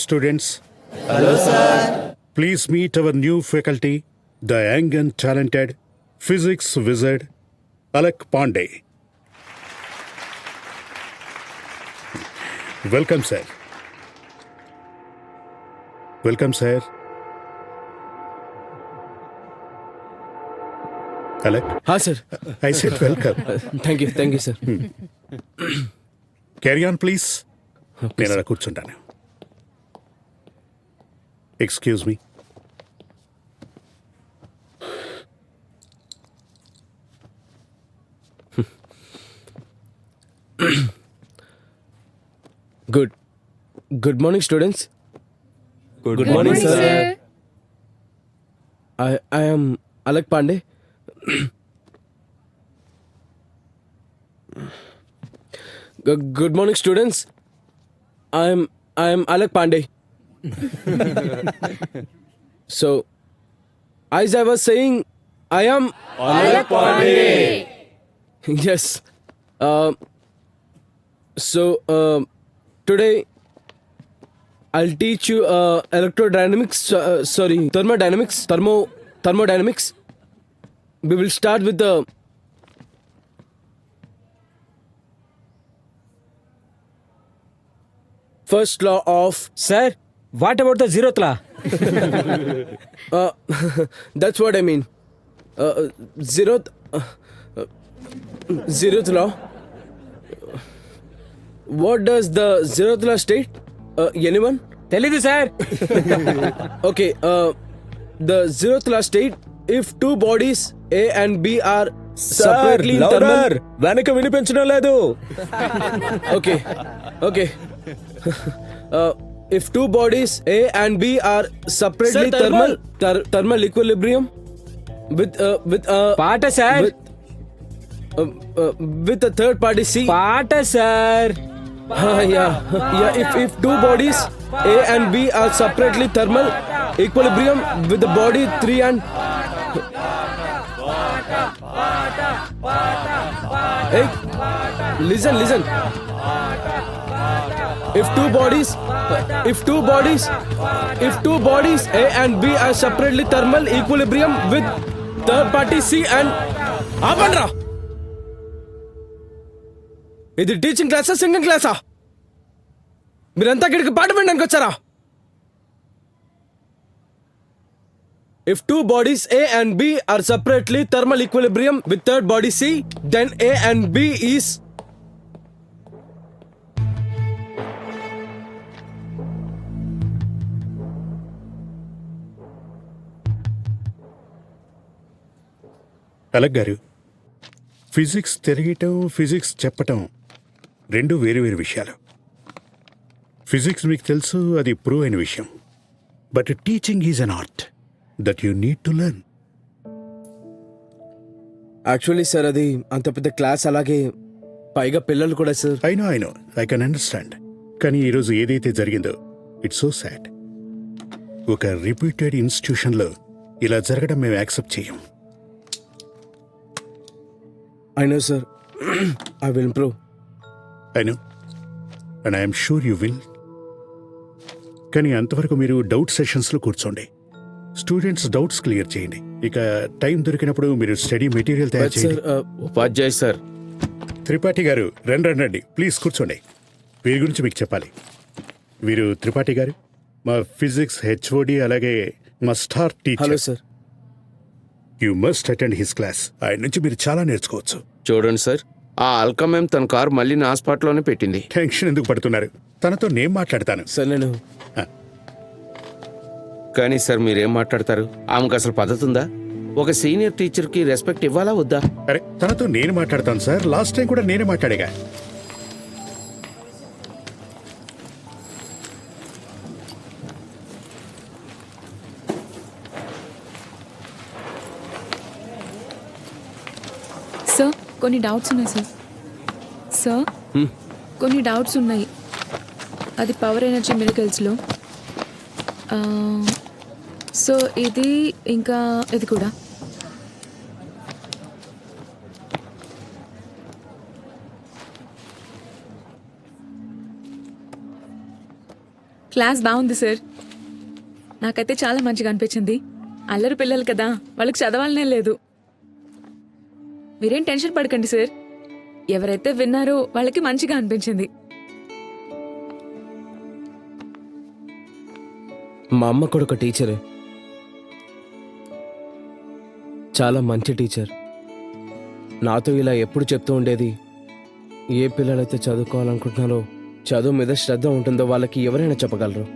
students. Hello, sir. Please meet our new faculty, the young and talented physics wizard, Alak Pandey. Welcome, sir. Welcome, sir. Alak, हाँ sir. I said welcome. Thank you sir. Carry on, please. నేను అలా కూర్చుంటాను. Excuse me. Good morning, students. Good morning, sir. I am Alak Pandey. Good morning, students. I am Alak Pandey. So, as I was saying, I am Alak Pandey. Yes. Today I'll teach you electrodynamics. Thermodynamics. We will start with the first law of. Sir, what about the zeroth law? That's what I mean. Zeroth law. What does the zeroth law state? Anyone? తెలీదు sir. Okay. The zeroth law state, if two bodies A and B are separately in thermal. వెనక వినిపించడం లేదు. Okay. If two bodies A and B are separately Sir, thermal equilibrium with పాట sir. with a third party C. పాట sir. Yeah. If two bodies A and B are separately thermal equilibrium with the body 3 and. Hey, listen. If two bodies A and B are separately thermal equilibrium with third party C and. ఆపండ్రా. ఇది teaching క్లాసా singing క్లాసా? మీరంతా ఇక్కడికి పాట వినడానికి వచ్చారా? If two bodies A and B are separately thermal equilibrium with third body C, then A and B is. అలగ్ గారు, ఫిజిక్స్ తిరగటం, ఫిజిక్స్ చెప్పటం రెండు వేరు వేరు విషయాలు. ఫిజిక్స్ మీకు తెలుసు, అది ప్రూవ్ అయిన విషయం. But teaching is an art that you need to learn. Actually sir, అది అంత పెద్ద క్లాస్, అలాగే పైగా పిల్లలు కూడా sir. I know I can understand. కానీ ఈరోజు ఏదైతే జరిగిందో ఇట్స్ సో సాడ్. ఒక రిపీటెడ్ ఇన్స్టిట్యూషన్లో ఇలా జరగడం మేము యాక్సెప్ట్ చేయం. I know, sir. I will improve. I know. And I am sure you will. కానీ అంతవరకు మీరు డౌట్ సెషన్స్లో కూర్చోండి. స్టూడెంట్స్ డౌట్స్ క్లియర్ చేయండి. ఇక టైం దొరికినప్పుడు మీరు స్టడీ మెటీరియల్ తయారు చేయండి. ఉపాధ్యాయ్ సార్. త్రిపాఠి గారు, రండి ప్లీజ్ కూర్చోండి. వీరి గురించి మీకు చెప్పాలి. వీరు త్రిపాఠి గారు, మా ఫిజిక్స్ హెచ్ఓడి, అలాగే మా star teacher. Hello sir. You must attend his class. ఆయన నుంచి మీరు చాలా నేర్చుకోవచ్చు. చూడండి సార్, ఆ అల్కమేం తన కారు మళ్ళీ నా హాస్పిటల్లోనే పెట్టింది. టెన్షన్ ఎందుకు పడుతున్నారు? తనతో నేను మాట్లాడతాను. సార్, నేను. కానీ సార్, మీరేం మాట్లాడతారు? ఆమెకు అసలు పద్ధతి ఉందా? ఒక సీనియర్ టీచర్కి రెస్పెక్ట్ ఇవ్వాలా వద్దా? అరే, తనతో నేను మాట్లాడతాను సార్. లాస్ట్ టైం కూడా నేనే మాట్లాడేగా. సార్, కొన్ని డౌట్స్ ఉన్నాయి సార్. కొన్ని డౌట్స్ ఉన్నాయి. అది పవర్ ఎనర్జీ మిరకల్స్లో. సో ఇది ఇంకా ఇది కూడా. క్లాస్ బాగుంది సార్. నాకైతే చాలా మంచిగా అనిపించింది. అల్లరి పిల్లలు కదా, వాళ్ళకి చదవాలనే లేదు. మీరేం టెన్షన్ పడకండి సార్. ఎవరైతే విన్నారో వాళ్ళకి మంచిగా అనిపించింది. మా అమ్మ కూడా ఒక టీచరే, చాలా మంచి టీచర్. నాతో ఇలా ఎప్పుడు చెప్తూ ఉండేది, ఏ పిల్లలైతే చదువుకోవాలనుకుంటున్నారో, చదువు మీద శ్రద్ధ ఉంటుందో వాళ్ళకి ఎవరైనా చెప్పగలరు.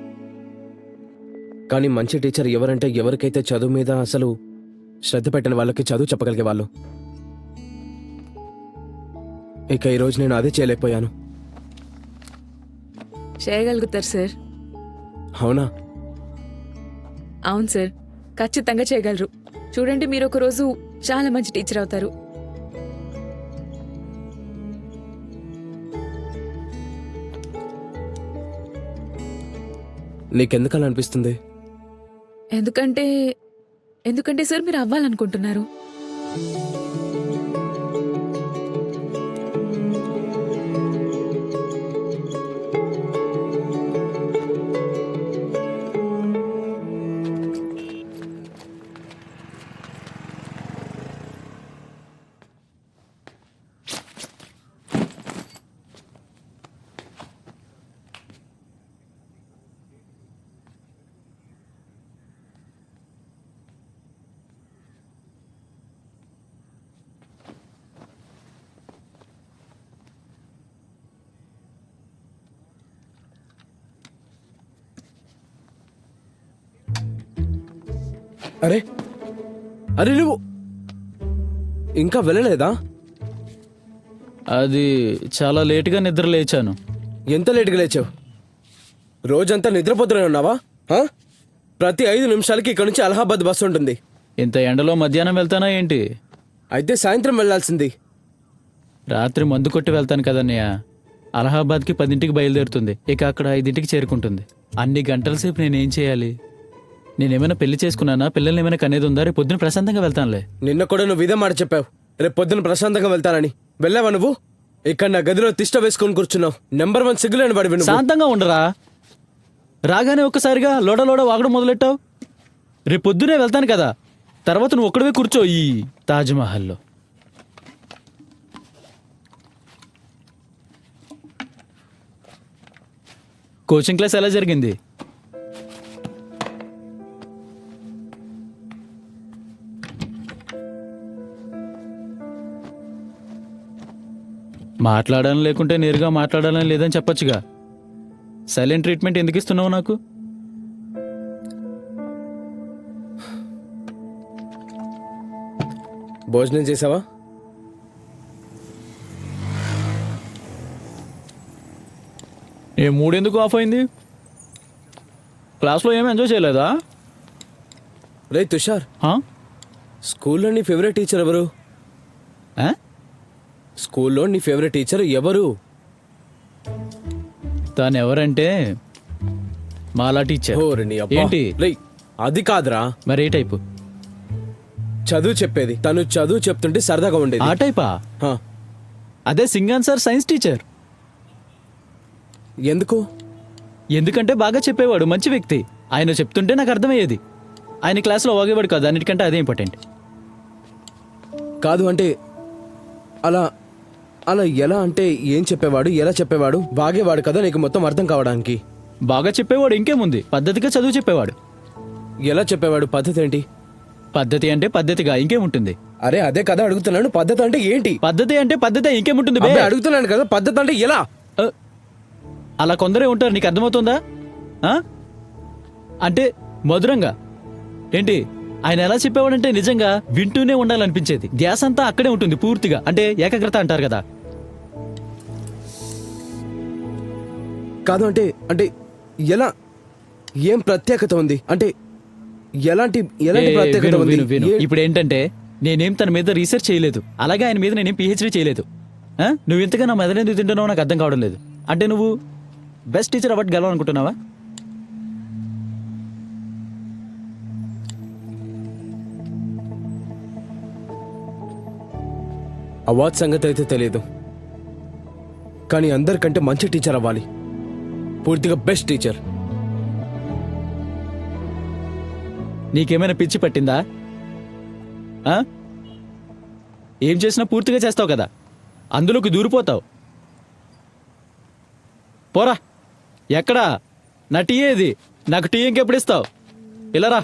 కానీ మంచి టీచర్ ఎవరంటే ఎవరికైతే చదువు మీద అసలు శ్రద్ధ పెట్టని వాళ్ళకి చదువు చెప్పగలిగే వాళ్ళు. ఇక ఈరోజు నేను అదే చేయలేకపోయాను. చేయగలుగుతారు సార్. అవునా? అవును సార్, ఖచ్చితంగా చేయగలరు. చూడండి, మీరు ఒక రోజు చాలా మంచి టీచర్ అవుతారు. నీకెందుకలా అనిపిస్తుంది? ఎందుకంటే సార్ మీరు అవ్వాలనుకుంటున్నారు. అరే అరే నువ్వు ఇంకా వెళ్ళలేదా? అది చాలా లేటుగా నిద్ర లేచాను. ఎంత లేటుగా లేచావు? రోజంతా నిద్రపోతూనే ఉన్నావా? ఆ? ప్రతి 5 నిమిషాలకి ఇక్కడ నుంచి అలహాబాద్ బస్సు ఉంటుంది. ఇంత ఎండలో మధ్యాహ్నం వెళ్తానా ఏంటి? అయితే సాయంత్రం వెళ్ళాల్సింది. రాత్రి మందు కొట్టి వెళ్తాను కదన్నయ్య. అలహాబాద్కి 10ంటికి బయలుదేరుతుంది. ఇక అక్కడ 5ంటికి చేరుకుంటుంది. అన్ని గంటల సేపు నేనేం చేయాలి? నేనేమైనా పెళ్లి చేసుకున్నానా? పిల్లల్ని ఏమైనా కనేది ఉందా? రేపు పొద్దున ప్రశాంతంగా వెళ్తానులే. నిన్న కూడా నువ్వు ఇదే మాట చెప్పావు, రేపు పొద్దున ప్రశాంతంగా వెళ్తానని. వెళ్ళావా నువ్వు? ఇక్కడ నా గదిలో తిష్ట వేసుకొని కూర్చున్నావు. నెంబర్ 1 సిగ్గులేని వాడివి నువ్వు. శాంతంగా ఉండరా? రాగానే ఒక్కసారిగా లోడ వాగడం మొదలెట్టావు. రేపు పొద్దునే వెళ్తాను కదా, తర్వాత నువ్వు ఒక్కడవే కూర్చో ఈ తాజ్మహల్లో. కోచింగ్ క్లాస్ ఎలా జరిగింది? మాట్లాడాలని లేకుంటే నేరుగా మాట్లాడాలని లేదని చెప్పొచ్చుగా. సైలెంట్ ట్రీట్మెంట్ ఎందుకు ఇస్తున్నావు నాకు? భోజనం చేసావా? ఏ మూడెందుకు ఆఫ్ అయింది? క్లాస్లో ఏమి ఎంజాయ్ చేయలేదా? రే తుషార్, హా? స్కూల్లో నీ ఫేవరెట్ టీచర్ ఎవరు? ఆ? స్కూల్లో నీ ఫేవరెట్ టీచర్ ఎవరు? తాను ఎవరంటే మాలా టీచర్. ఓరి నీ అబ్బా. ఏంటి? రేయ్, అది కాదురా, మరి ఏ టైపు? చదువు చెప్పేది. తను చదువు చెప్తుంటే సరదాగా ఉండేది. ఆ టైపా? హా. అదే సింగాన్ సార్ సైన్స్ టీచర్. ఎందుకు? ఎందుకంటే బాగా చెప్పేవాడు, మంచి వ్యక్తి. ఆయన చెప్తుంటే నాకు అర్థమయ్యేది. ఆయన క్లాస్లో వాగేవాడు కాదు, అన్నిటికంటే అదే ఇంపార్టెంట్. కాదు అంటే అలా అలా ఎలా అంటే ఏం చెప్పేవాడు, ఎలా చెప్పేవాడు? వాగేవాడు కదా నీకు మొత్తం అర్థం కావడానికి. బాగా చెప్పేవాడు, ఇంకేముంది, పద్ధతిగా చదువు చెప్పేవాడు. ఎలా చెప్పేవాడు? పద్ధతి ఏంటి? పద్ధతి అంటే పద్ధతిగా, ఇంకేముంటుంది? అరే అదే కదా అడుగుతున్నాను. పద్ధతి అంటే ఏంటి? పద్ధతి అంటే పద్ధతే, ఇంకేముంటుంది బే? అబ్బే, అడుగుతున్నాను కదా, పద్ధతి అంటే ఎలా? అ, అలా కొందరే ఉంటారు, నీకు అర్థమవుతుందా? ఆ? అంటే మధురంగా. ఏంటి ఆయన ఎలా చెప్పేవాడంటే నిజంగా వింటూనే ఉండాలనిపించేది. ధ్యాస అంతా అక్కడే ఉంటుంది పూర్తిగా. అంటే ఏకాగ్రత అంటారు కదా. కాదు అంటే అంటే ఎలా? ఏం ప్రత్యేకత ఉంది? అంటే ఎలాంటి ఎలాంటి ఏ, ప్రత్యేకత విను, ఉంది? విను, విను. ఏ- ఇప్పుడు ఏంటంటే నేనేం తన మీద రీసెర్చ్ చేయలేదు, అలాగే ఆయన మీద నేనేం పిహెచ్డీ చేయలేదు. ఆ? నువ్వు ఇంతగా నా మెదడు తింటున్నావు నాకు అర్థం కావడం లేదు. అంటే నువ్వు బెస్ట్ టీచర్ అవార్డు గెలవాలనుకుంటున్నావా? అవార్డ్ సంగతి అయితే తెలియదు, కానీ అందరికంటే మంచి టీచర్ అవ్వాలి. పూర్తిగా బెస్ట్ టీచర్. నీకేమైనా పిచ్చి పట్టిందా ఆ? ఏం చేసినా పూర్తిగా చేస్తావు కదా, అందులోకి దూరిపోతావు. పోరా. ఎక్కడా నా టీ ఏది? నాకు టీ ఇంకెప్పుడు ఇస్తావు? ఇలా రా.